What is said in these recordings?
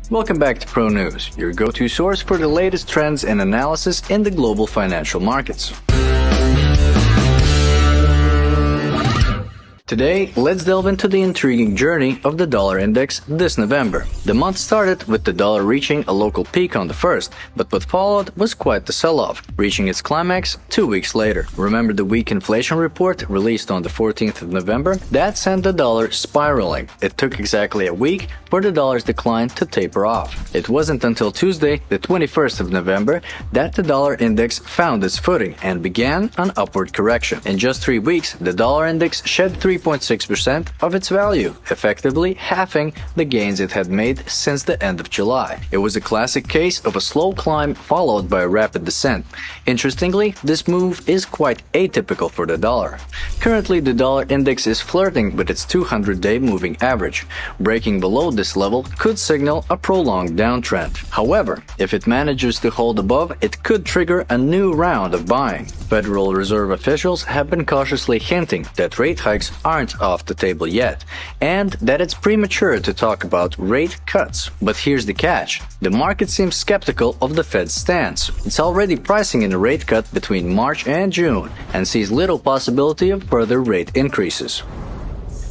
Welcome back to Pro News, your go-to source for the latest trends and analysis in the global financial markets. Today, let's delve into the intriguing journey of the dollar index this November. The month started with the dollar reaching a local peak on the 1st, but what followed was quite the sell-off, reaching its climax 2 weeks later. Remember the weak inflation report released on the 14th of November? That sent the dollar spiraling. It took exactly a week for the dollar's decline to taper off. It wasn't until Tuesday, the 21st of November, that the dollar index found its footing and began an upward correction. In just 3 weeks, the dollar index shed 3.6% of its value, effectively halving the gains it had made since the end of July. It was a classic case of a slow climb followed by a rapid descent. Interestingly, this move is quite atypical for the dollar. Currently, the dollar index is flirting with its 200-day moving average. Breaking below this level could signal a prolonged downtrend. However, if it manages to hold above, it could trigger a new round of buying. Federal Reserve officials have been cautiously hinting that rate hikes aren't off the table yet, and that it's premature to talk about rate cuts. But here's the catch. The market seems skeptical of the Fed's stance. It's already pricing in a rate cut between March and June, and sees little possibility of further rate increases.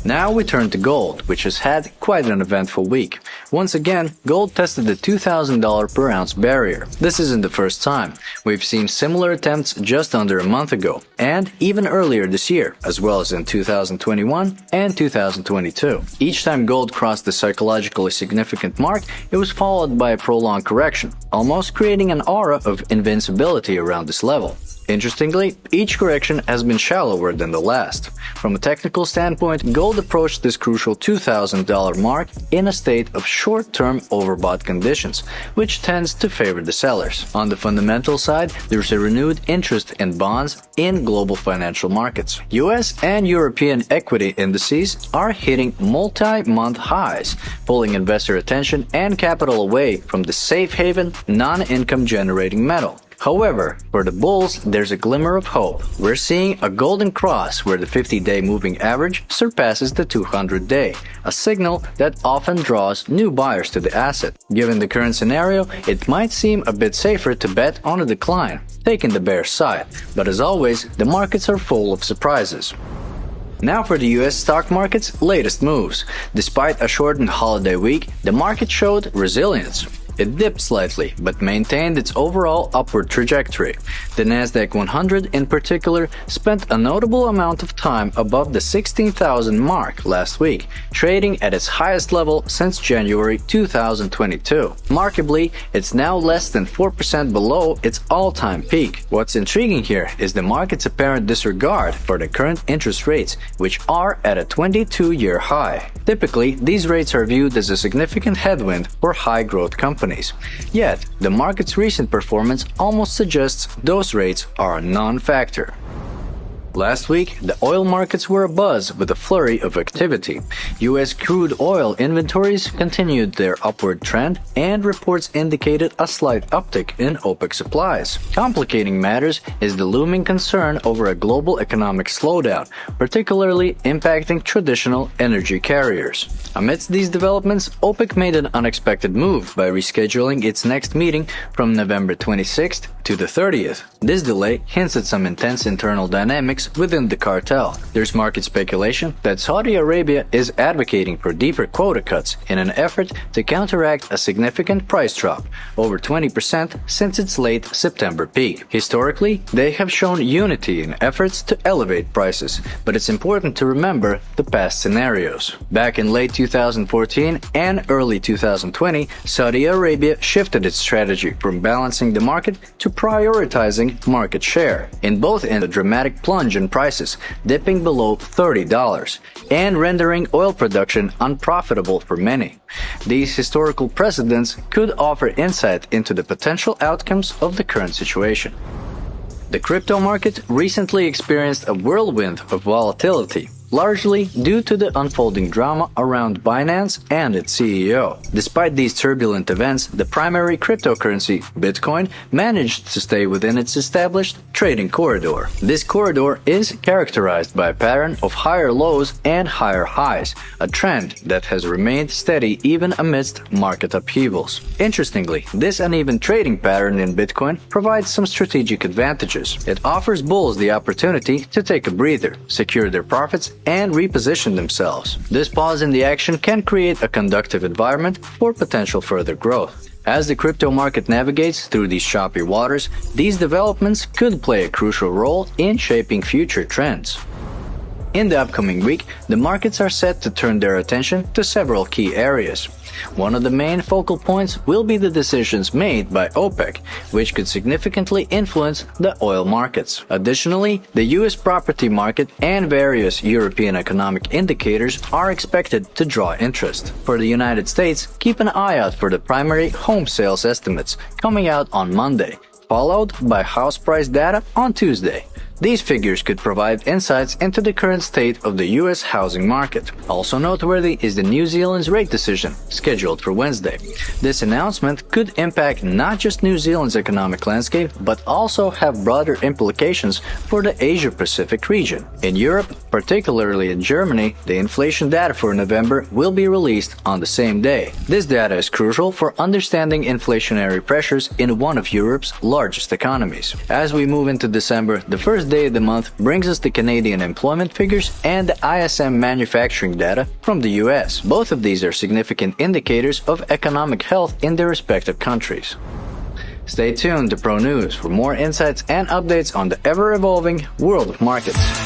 Now we turn to gold, which has had quite an eventful week. Once again, gold tested the $2,000 per ounce barrier. This isn't the first time. We've seen similar attempts just under a month ago, and even earlier this year, as well as in 2021 and 2022. Each time gold crossed the psychologically significant mark, it was followed by a prolonged correction, almost creating an aura of invincibility around this level. Interestingly, each correction has been shallower than the last. From a technical standpoint, gold approached this crucial $2,000 mark in a state of short-term overbought conditions, which tends to favor the sellers. On the fundamental side, there's a renewed interest in bonds in global financial markets. US and European equity indices are hitting multi-month highs, pulling investor attention and capital away from the safe haven, non-income generating metal. However, for the bulls, there's a glimmer of hope. We're seeing a golden cross where the 50-day moving average surpasses the 200-day, a signal that often draws new buyers to the asset. Given the current scenario, it might seem a bit safer to bet on a decline, taking the bear side. But as always, the markets are full of surprises. Now for the US stock market's latest moves. Despite a shortened holiday week, the market showed resilience. It dipped slightly, but maintained its overall upward trajectory. The Nasdaq 100 in particular spent a notable amount of time above the 16,000 mark last week, trading at its highest level since January 2022. Markedly, it's now less than 4% below its all-time peak. What's intriguing here is the market's apparent disregard for the current interest rates, which are at a 22-year high. Typically, these rates are viewed as a significant headwind for high-growth companies. Yet, the market's recent performance almost suggests those rates are a non-factor. Last week, the oil markets were abuzz with a flurry of activity. U.S. crude oil inventories continued their upward trend, and reports indicated a slight uptick in OPEC supplies. Complicating matters is the looming concern over a global economic slowdown, particularly impacting traditional energy carriers. Amidst these developments, OPEC made an unexpected move by rescheduling its next meeting from November 26th to the 30th. This delay hints at some intense internal dynamics within the cartel. There's market speculation that Saudi Arabia is advocating for deeper quota cuts in an effort to counteract a significant price drop, over 20% since its late September peak. Historically, they have shown unity in efforts to elevate prices, but it's important to remember the past scenarios. Back in late 2014 and early 2020, Saudi Arabia shifted its strategy from balancing the market to prioritizing market share. In both ends, a dramatic plunge in prices, dipping below $30, and rendering oil production unprofitable for many. These historical precedents could offer insight into the potential outcomes of the current situation. The crypto market recently experienced a whirlwind of volatility. largely due to the unfolding drama around Binance and its CEO. Despite these turbulent events, the primary cryptocurrency, Bitcoin, managed to stay within its established trading corridor. This corridor is characterized by a pattern of higher lows and higher highs, a trend that has remained steady even amidst market upheavals. Interestingly, this uneven trading pattern in Bitcoin provides some strategic advantages. It offers bulls the opportunity to take a breather, secure their profits, and reposition themselves. This pause in the action can create a conducive environment for potential further growth. As the crypto market navigates through these choppy waters, these developments could play a crucial role in shaping future trends. In the upcoming week, the markets are set to turn their attention to several key areas. One of the main focal points will be the decisions made by OPEC, which could significantly influence the oil markets. Additionally, the US property market and various European economic indicators are expected to draw interest. For the United States, keep an eye out for the primary home sales estimates coming out on Monday, followed by house price data on Tuesday. These figures could provide insights into the current state of the US housing market. Also noteworthy is the New Zealand's rate decision, scheduled for Wednesday. This announcement could impact not just New Zealand's economic landscape, but also have broader implications for the Asia-Pacific region. In Europe, particularly in Germany, the inflation data for November will be released on the same day. This data is crucial for understanding inflationary pressures in one of Europe's largest economies. As we move into December, the first day of the month brings us the Canadian employment figures and the ISM manufacturing data from the US. Both of these are significant indicators of economic health in their respective countries. Stay tuned to Pro News for more insights and updates on the ever-evolving world of markets.